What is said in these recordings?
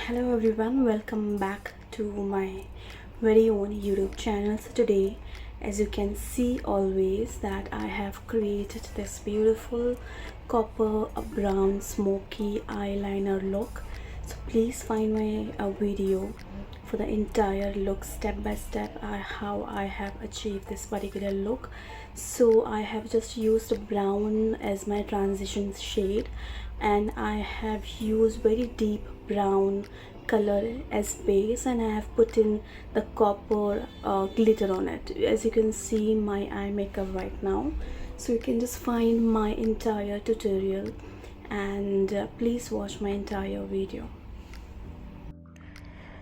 Hello everyone, welcome back to my very own YouTube channel. So today, as you can see always, that I have created this beautiful copper brown smoky eyeliner look. So please find my video for the entire look step by step, how I have achieved this particular look. So I have just used brown as my transition shade, and I have used very deep brown color as base, and I have put in the copper glitter on it, as you can see in my eye makeup right now. So you can just find my entire tutorial, and please watch my entire video.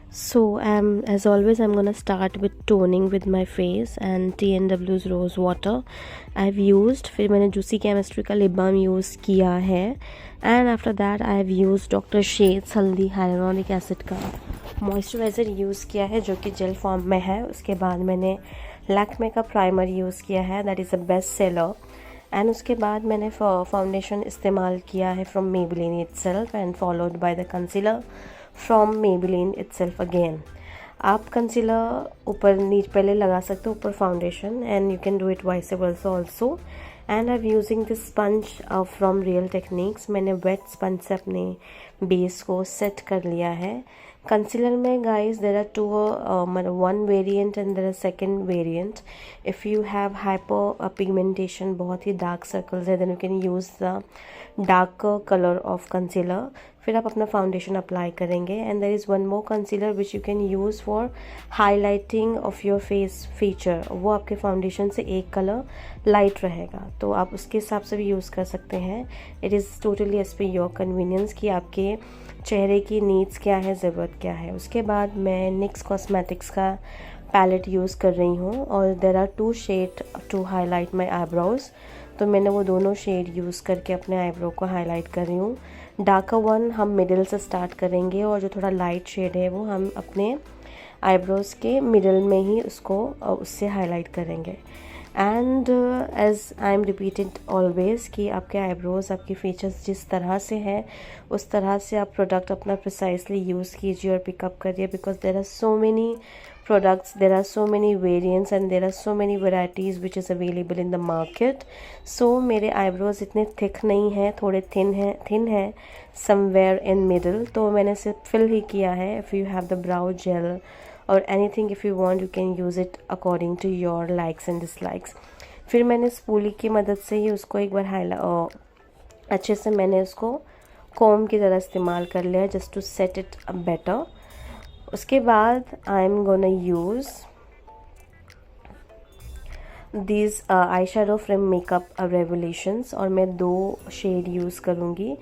So as always, I'm gonna start with toning with my face and TNW's rose water I've used. फिर मैंने juicy chemistry का lip balm use किया है, and after that I have use doctor shades हल्दी hyaluronic acid का moisturiser use किया है जो कि जेल फॉर्म में है. उसके बाद मैंने लैक्मे का प्राइमर यूज़ किया है, that is a best seller. And उसके बाद मैंने फाउंडेशन इस्तेमाल किया है from Maybelline itself and followed by the concealer from Maybelline itself again. आप कंसीलर ऊपर नीचे पहले लगा सकते हो, ऊपर foundation, and you can do it vice versa also. And I am using this sponge from real techniques. मैंने wait sponge से अपने बेस को सेट कर लिया है. कंसीलर में guys there are two one variant and there are second variant. If you have hyper pigmentation, बहुत ही डार्क सर्कल्स है, then you can use the darker colour of concealer. फिर आप अपना फाउंडेशन अप्लाई करेंगे, and there is one more concealer which you can use for highlighting of your face feature. वो आपके foundation से एक कलर लाइट रहेगा, तो आप उसके हिसाब से भी यूज़ कर सकते हैं. It is totally as per your convenience कि आपके चेहरे की नीड्स क्या है, ज़रूरत क्या है. उसके बाद मैं निक्स कॉस्मेटिक्स का पैलेट यूज़ कर रही हूँ, और there are two shade to highlight my eyebrows. तो मैंने वो दोनों शेड यूज़ करके अपने आईब्रो को हाईलाइट कर रही हूँ. डार्कर वन हम मिडिल से स्टार्ट करेंगे, और जो थोड़ा लाइट शेड है वो हम अपने आईब्रोज के मिडिल में ही उससे हाईलाइट करेंगे. And as I am repeated always कि आपके आईब्रोज, आपके फीचर्स जिस तरह से हैं उस तरह से आप प्रोडक्ट अपना प्रिसाइसली यूज़ कीजिए और पिकअप करिए, because there are so many products, there are so many variants and there are so many varieties which is available in the market. So मेरे eyebrows इतने thick नहीं हैं, थोड़े thin है somewhere in middle. तो मैंने सिर्फ fill ही किया है. If you have the brow gel or anything, if you want, you can use it according to your likes and dislikes. फिर मैंने स्पूली की मदद से ही उसको एक बार अच्छे से मैंने उसको कॉम की तरह इस्तेमाल कर लिया, just to set it better. उसके बाद I am gonna use this eye shadow from Makeup Revolutions, और मैं 2 शेड यूज़ करूँगी,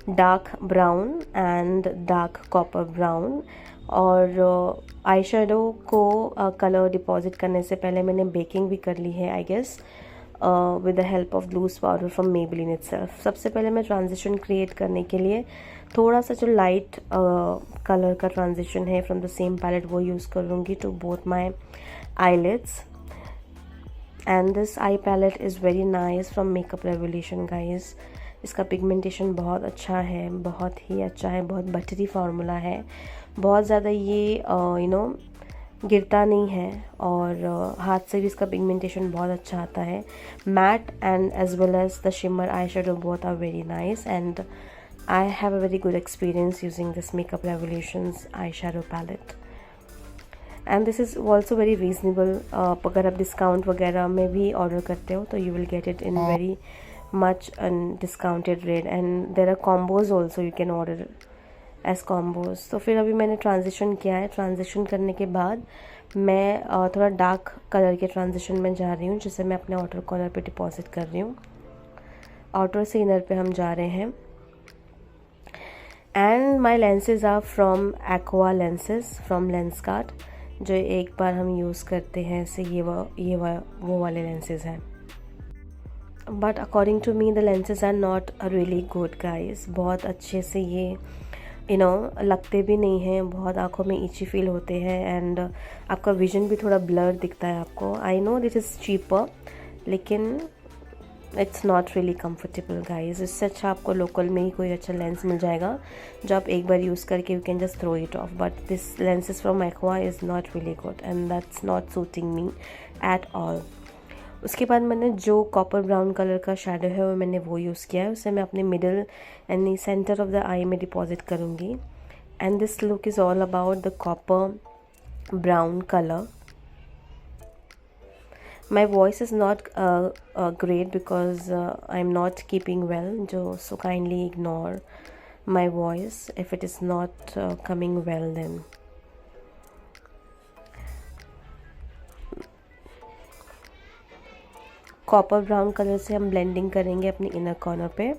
dark brown and dark copper brown. और आई शेडो को कलर डिपॉजिट करने से पहले मैंने बेकिंग भी कर ली है, I guess, with the help of loose powder from Maybelline itself. सबसे पहले मैं ट्रांजिशन क्रिएट करने के लिए थोड़ा सा जो लाइट कलर का ट्रांजिशन है फ्रॉम द सेम पैलेट वो यूज़ करूँगी to both my eyelids. And this eye palette is very nice from Makeup Revolution guys. इसका पिगमेंटेशन बहुत अच्छा है, बहुत ही अच्छा है, बहुत बटरी फार्मूला है, बहुत ज़्यादा ये गिरता नहीं है, और हाथ से भी इसका पिगमेंटेशन बहुत अच्छा आता है. Matte and as well as the shimmer eye shadow both are very nice, and I have a very good experience using this Makeup Revolutions eyeshadow palette, and this is also very reasonable. अगर आप discount वगैरह में भी order करते हो तो you will get it in very much discounted rate, and there are combos also you can order as combos. तो फिर अभी मैंने ट्रांजिशन किया है. ट्रांजिशन करने के बाद मैं थोड़ा डार्क कलर के ट्रांजिशन में जा रही हूँ, जिसे मैं अपने आउटर कॉर्नर पे डिपॉजिट कर रही हूँ. आउटर से इनर पे हम जा रहे हैं. And my lenses are from Aqua lenses from Lenskart, जो एक बार हम यूज़ करते हैं ऐसे वो वाले लेंसेज हैं. But according to me the lenses are not really good guys. बहुत अच्छे से ये लगते भी नहीं हैं, बहुत आँखों में ईची फील होते हैं, एंड आपका विजन भी थोड़ा ब्लर दिखता है आपको. I know this is cheaper, लेकिन it's not really comfortable guys. इससे अच्छा आपको लोकल में ही कोई अच्छा लेंस मिल जाएगा जो आप एक बार यूज़ करके you can just throw it off, but this lenses from Aqua is not really good and that's not suiting me at all. उसके बाद मैंने जो कॉपर ब्राउन कलर का शेडो है वो मैंने वो यूज़ किया है, उसे मैं अपने middle and centre of the eye में डिपॉजिट करूँगी। And this look is all about the copper brown color. My voice is not great because I'm not keeping well, so kindly ignore my voice if it is not coming well then. Copper brown colour से हम blending करेंगे अपनी inner corner पे।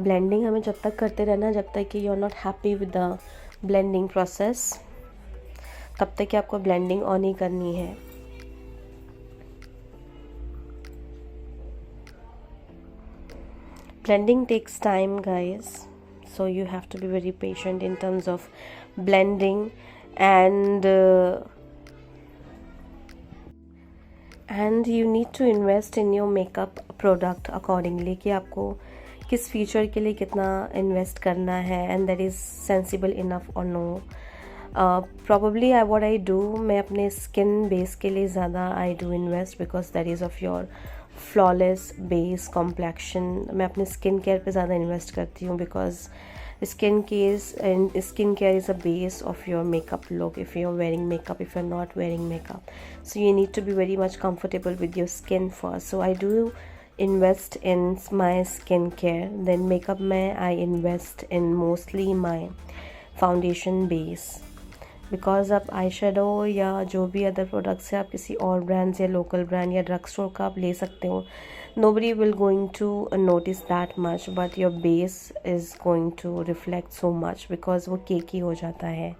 Blending हमें जब तक करते रहना जब तक कि you are not happy with the blending process, तब तक कि आपको ब्लेंडिंग ऑन ही करनी है। Blending takes time guys, so you have to be very patient in terms of blending and you need to invest in your makeup product accordingly कि आपको किस फीचर के लिए कितना इन्वेस्ट करना है and that is sensible enough और no. Probably what I do, मैं अपने स्किन बेस के लिए ज़्यादा I do invest because that is of your flawless base complexion. मैं अपने स्किन केयर पे ज़्यादा इन्वेस्ट करती हूँ because skin care is a base of your makeup look if you are wearing makeup, if you are not wearing makeup, so you need to be very much comfortable with your skin first. So I do invest in my skincare. Then makeup में I invest in mostly my foundation base. Because आप eye shadow या जो भी other products है आप किसी और brands या लोकल ब्रांड या ड्रग स्टोर का आप ले सकते हो, nobody will going to notice that much, but your base is going to reflect so much because वो केकी हो जाता है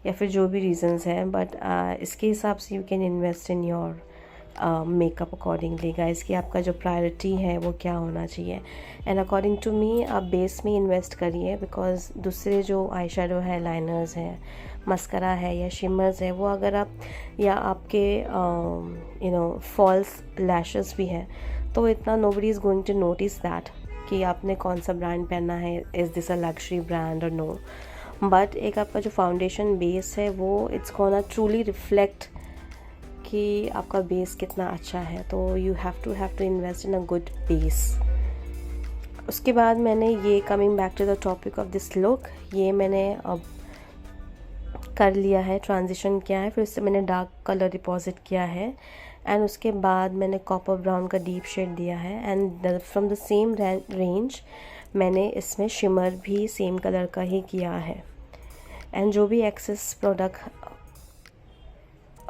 या फिर जो भी रीजंस हैं। बट इसके हिसाब से you can invest in your makeup accordingly guys कि आपका जो प्रायोरिटी है वो क्या होना चाहिए। एंड अकॉर्डिंग टू मी आप बेस में इन्वेस्ट करिए बिकॉज दूसरे जो आई शेडो है, लाइनर्स हैं, मस्करा है या शिमर्स है, वो अगर आप या आपके फॉल्स लैशेस भी हैं तो इतना nobody is going to notice that कि आपने कौन सा ब्रांड पहना है, is this a luxury brand और नो। बट एक आपका जो फाउंडेशन बेस है वो इट्स गोना ट्रूली रिफ्लेक्ट कि आपका बेस कितना अच्छा है। तो you have to invest in a good base. उसके बाद मैंने ये coming back to the topic of this look, ये मैंने अब कर लिया है, ट्रांजिशन किया है, फिर उससे मैंने डार्क कलर डिपॉजिट किया है एंड उसके बाद मैंने कॉपर ब्राउन का डीप शेड दिया है and from the same range मैंने इसमें शिमर भी सेम कलर का ही किया है। एंड जो भी एक्सेस प्रोडक्ट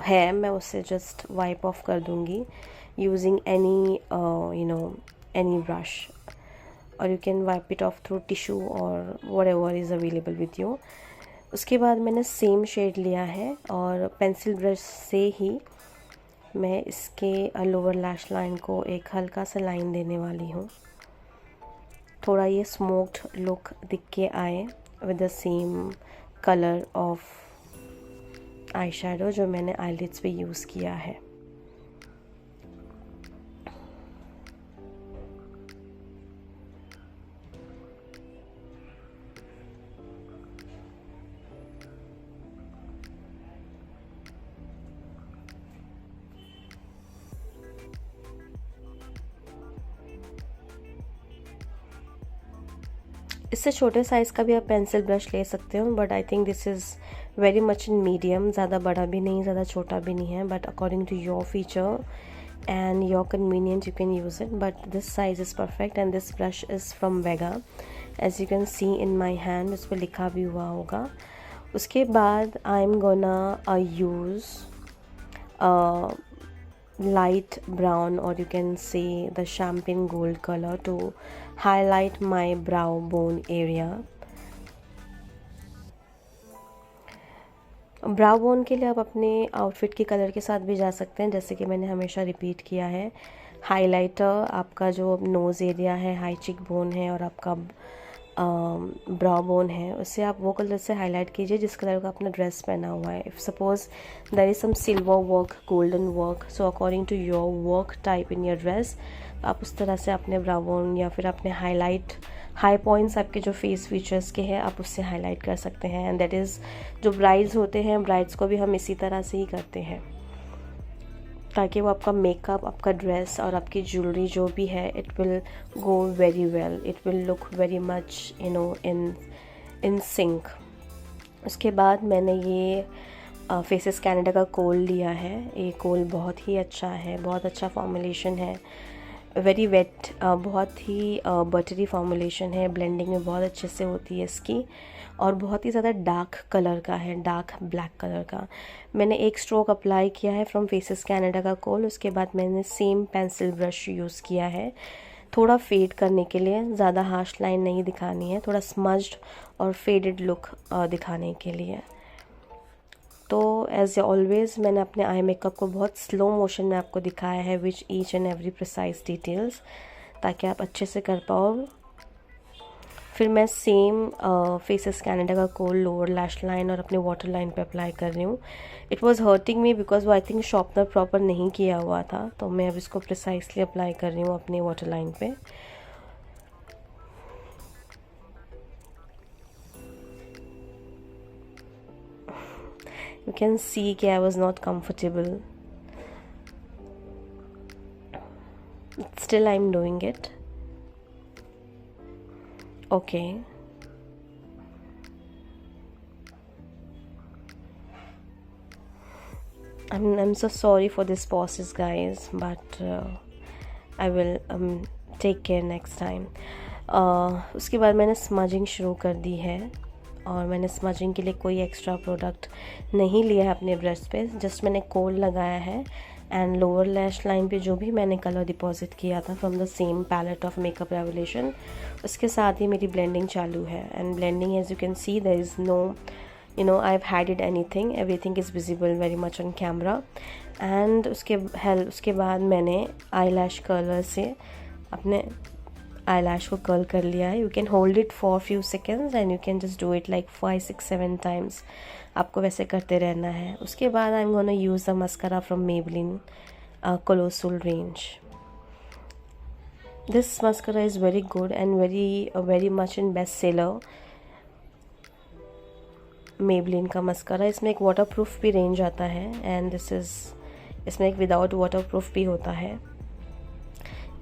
है मैं उससे जस्ट वाइप ऑफ कर दूँगी यूजिंग एनी ब्रश, और you can wipe it off through tissue और whatever is available with you. उसके बाद मैंने सेम शेड लिया है और पेंसिल ब्रश से ही मैं इसके लोअर लैश लाइन को एक हल्का सा लाइन देने वाली हूँ, थोड़ा ये स्मोक्ड लुक दिख के आए with the same colour of eye shadow जो मैंने आईलिड्स पे यूज़ किया है। इससे छोटे साइज़ का भी आप पेंसिल ब्रश ले सकते हो, but I think this is very much in medium, ज़्यादा बड़ा भी नहीं ज़्यादा छोटा भी नहीं है, but according to your feature and your convenience you can use it, but this size is perfect and this brush is from Vega as you can see in my hand, उस पर लिखा भी हुआ होगा। उसके बाद I'm gonna use light brown or you can say the champagne gold color to highlight my brow bone area। Brow bone के लिए आप अपने आउटफिट के कलर के साथ भी जा सकते हैं, जैसे कि मैंने हमेशा रिपीट किया है। हाइलाइटर आपका जो नोज़ एरिया है, हाई चिक बोन है और आपका ब्राउ बोन है उससे आप वो कलर से हाईलाइट कीजिए जिस कलर का आपने ड्रेस पहना हुआ है. If suppose there is some silver work, golden work, so according to your work type in your dress आप उस तरह से अपने ब्राउ बोन या फिर अपने हाई पॉइंट्स आपके जो फेस फीचर्स के हैं आप उससे हाईलाइट कर सकते हैं. एंड दैट इज़ जो ब्राइड्स होते हैं, ब्राइड्स को भी हम इसी तरह से ही करते हैं ताकि वो आपका मेकअप, आपका ड्रेस और आपकी ज्वेलरी जो भी है it will go very well, it will look very much in sync. उसके बाद मैंने ये फेसेस कैनेडा का कोल लिया है. ये कोल बहुत ही अच्छा है, बहुत अच्छा फॉर्मुलेशन है, वेरी वेट, बहुत ही बटरी फॉर्मुलेशन है, ब्लेंडिंग में बहुत अच्छे से होती है इसकी और बहुत ही ज़्यादा डार्क कलर का है, डार्क ब्लैक कलर का. मैंने एक स्ट्रोक अप्लाई किया है फ्रॉम फेसेस कैनेडा का कोल. उसके बाद मैंने सेम पेंसिल ब्रश यूज़ किया है थोड़ा फेड करने के लिए, ज़्यादा हार्श लाइन नहीं दिखानी है, थोड़ा स्मज्ड और फेडेड लुक दिखाने के लिए. तो एज ऑलवेज़ मैंने अपने आई मेकअप को बहुत स्लो मोशन में आपको दिखाया है which each and every precise details ताकि आप अच्छे से कर पाओ. फिर मैं सेम फेसेस कैनेडा का कोल लोअर लैश लाइन और अपने वाटर लाइन पे अप्लाई कर रही हूँ. It was hurting me because वो आई थिंक शॉर्पनर प्रॉपर नहीं किया हुआ था, तो मैं अब इसको प्रिसाइसली अप्लाई कर रही हूँ अपने वाटर लाइन पे. You can see कि I was not comfortable. Still I'm doing it. Okay. I'm so sorry for this pauses guys, but I will take care next time. उसके बाद मैंने स्मजिंग शुरू कर दी है और मैंने स्मजिंग के लिए कोई एक्स्ट्रा प्रोडक्ट नहीं लिया है अपने ब्रश पे, जस्ट मैंने कोल लगाया है एंड लोअर लैश लाइन पे जो भी मैंने कलर डिपॉजिट किया था from the same palette of makeup revolution उसके साथ ही मेरी ब्लेंडिंग चालू है. And blending as you can see there is no I have hided anything, everything is visible very much on camera. And उसके बाद मैंने आई लैश कर्लर से अपने आई लैश को कर्ल कर लिया है. You can hold it for few seconds and you can just do it like 5, 6, 7 times. आपको वैसे करते रहना है. उसके बाद I am gonna use the mascara from Maybelline colossal range. This mascara is very good and very much in best seller. Maybelline का mascara, इसमें एक वाटर प्रूफ भी रेंज आता है एंड इसमें एक विदाउट वाटर प्रूफ भी होता है.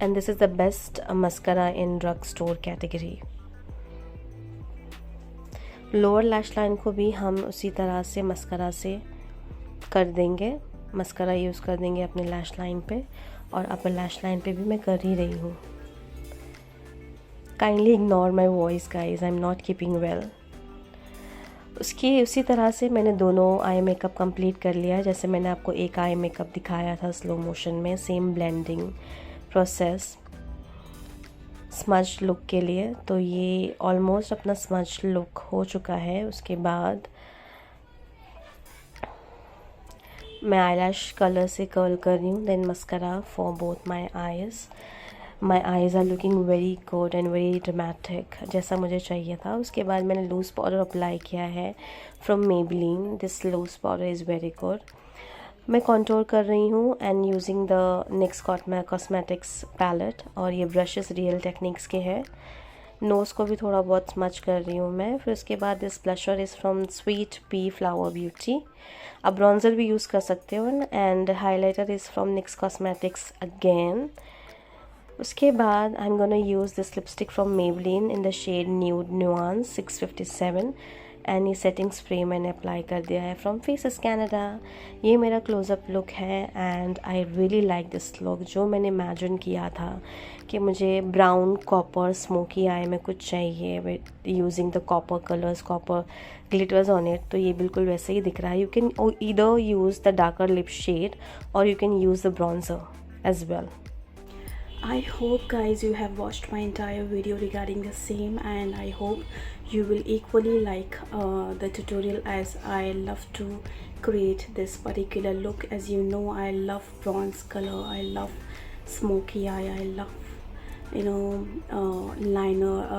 And this is the best mascara in drug store category. Lower lash line को भी हम उसी तरह से मस्करा से कर देंगे, मस्करा यूज़ कर देंगे अपने लैश लाइन पे और अपर लैश लाइन पे भी मैं कर ही रही हूँ. Kindly ignore my voice guys, I am not keeping well. उसी तरह से मैंने दोनों आई मेकअप कंप्लीट कर लिया है. जैसे मैंने आपको एक आई मेकअप दिखाया था स्लो मोशन में, same blending process smudge look के लिए. तो ये ऑलमोस्ट अपना स्मज लुक हो चुका है. उसके बाद मैं आईलैश कलर से कर्ल कर रही हूँ. Then mascara for both my eyes are looking very good and very dramatic जैसा मुझे चाहिए था. उसके बाद मैंने लूज़ पाउडर अप्लाई किया है from Maybelline. This loose powder is very good. मैं कंटूर कर रही हूँ and using the NYX cosmetics palette और ये ब्रशेस रियल टेक्निक्स के हैं. नोज़ को भी थोड़ा बहुत स्मच कर रही हूँ मैं. फिर उसके बाद this blusher is from Sweet Pea Flower Beauty. आप ब्रॉन्जर भी यूज़ कर सकते हो. And highlighter is from NYX cosmetics again. उसके बाद I am gonna use this lipstick from Maybelline in the shade nude nuance 657 and ये setting spray मैंने apply कर दिया है फ्रॉम फेसेस कैनेडा. ये मेरा क्लोज़अप लुक है and I really like this look. जो मैंने इमेजिन किया था कि मुझे ब्राउन कॉपर स्मोकी आई में कुछ चाहिए with using the copper colours, copper glitters on it, तो ये बिल्कुल वैसे ही दिख रहा है. You can either use the darker lip shade और you can use the bronzer as well. I hope guys you have watched my entire video regarding the same, and I hope you will equally like the tutorial as I love to create this particular look. As you know, I love bronze color, I love smoky eye, I love liner,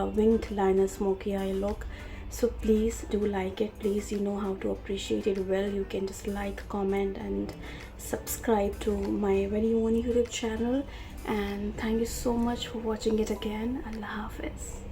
winged liner smoky eye look. So please do like it. Please, you know how to appreciate it well. You can just like, comment and subscribe to my very own YouTube channel. And thank you so much for watching it again. Allah Hafiz.